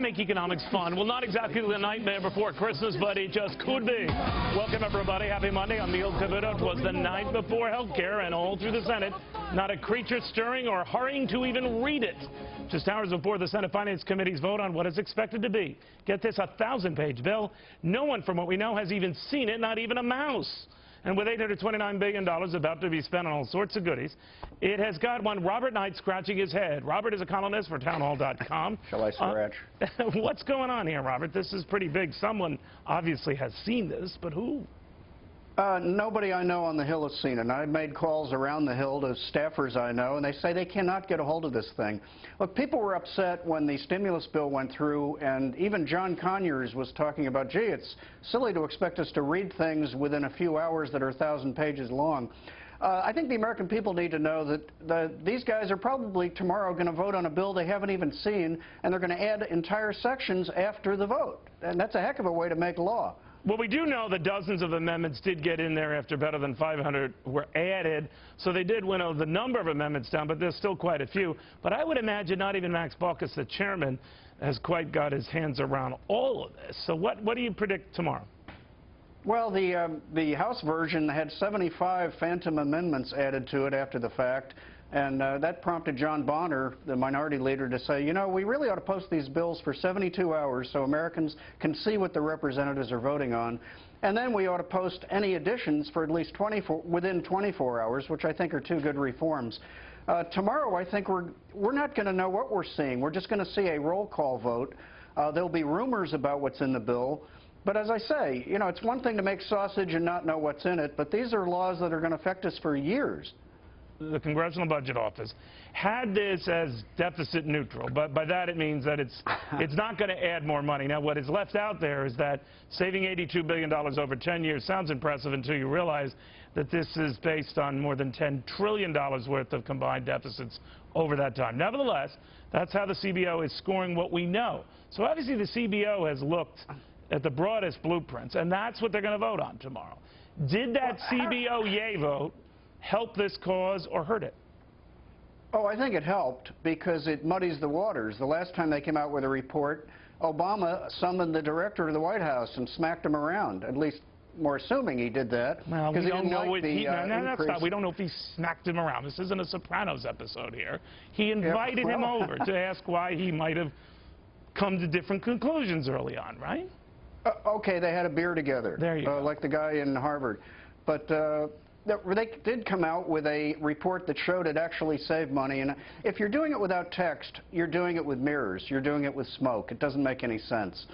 make economics fun. Well, not exactly the nightmare before Christmas, but it just could be. Welcome, everybody. Happy Monday. I'm Neil Cavuto. It was the night before health care, and all through the Senate, not a creature stirring or hurrying to even read it. Just hours before the Senate Finance Committee's vote on what is expected to be, get this, a 1,000-page bill. No one, from what we know, has even seen it, not even a mouse. And with $829 billion about to be spent on all sorts of goodies, it has got one Robert Knight scratching his head. Robert is a columnist for townhall.com. Shall I scratch? What's going on here, Robert? This is pretty big. Someone obviously has seen this, but who? Nobody I know on the Hill has seen it. And I've made calls around the Hill to staffers I know, and they say they cannot get a hold of this thing. Look, people were upset when the stimulus bill went through, and even John Conyers was talking about, gee, it's silly to expect us to read things within a few hours that are 1,000 pages long. I think the American people need to know that these guys are probably tomorrow going to vote on a bill they haven't even seen, and they're going to add entire sections after the vote. And that's a heck of a way to make law. Well, we do know that dozens of amendments did get in there after better than 500 were added, so they did winnow the number of amendments down, but there's still quite a few. But I would imagine not even Max Baucus, the chairman, has quite got his hands around all of this. So what do you predict tomorrow? Well, the House version had 75 phantom amendments added to it after the fact, and that prompted John Bonner, the minority leader, to say, you know, we really ought to post these bills for 72 hours so Americans can see what the representatives are voting on, and then we ought to post any additions for at least within 24 hours, which I think are two good reforms. Tomorrow, I think we're not going to know what we're seeing. We're just going to see a roll call vote. There'll be rumors about what's in the bill. But as I say, you know, it's one thing to make sausage and not know what's in it, but these are laws that are going to affect us for years. The Congressional Budget Office had this as deficit neutral, but by that it means that it's not going to add more money. Now, what is left out there is that saving $82 billion over 10 years sounds impressive until you realize that this is based on more than $10 trillion worth of combined deficits over that time. Nevertheless, that's how the CBO is scoring what we know. So obviously the CBO has looked at the broadest blueprints, and that's what they're going to vote on tomorrow. Did that CBO yay vote help this cause or hurt it? Oh, I think it helped because it muddies the waters. The last time they came out with a report, Obama summoned the director of the White House and smacked him around. At least, we're assuming he did that. Well, we don't know we don't know if he smacked him around. This isn't a Sopranos episode here. He invited him over to ask why he might have come to different conclusions early on, right? Okay, they had a beer together. There you go. Like the guy in Harvard. But they did come out with a report that showed it actually saved money. And if you're doing it without text, you're doing it with mirrors. You're doing it with smoke. It doesn't make any sense.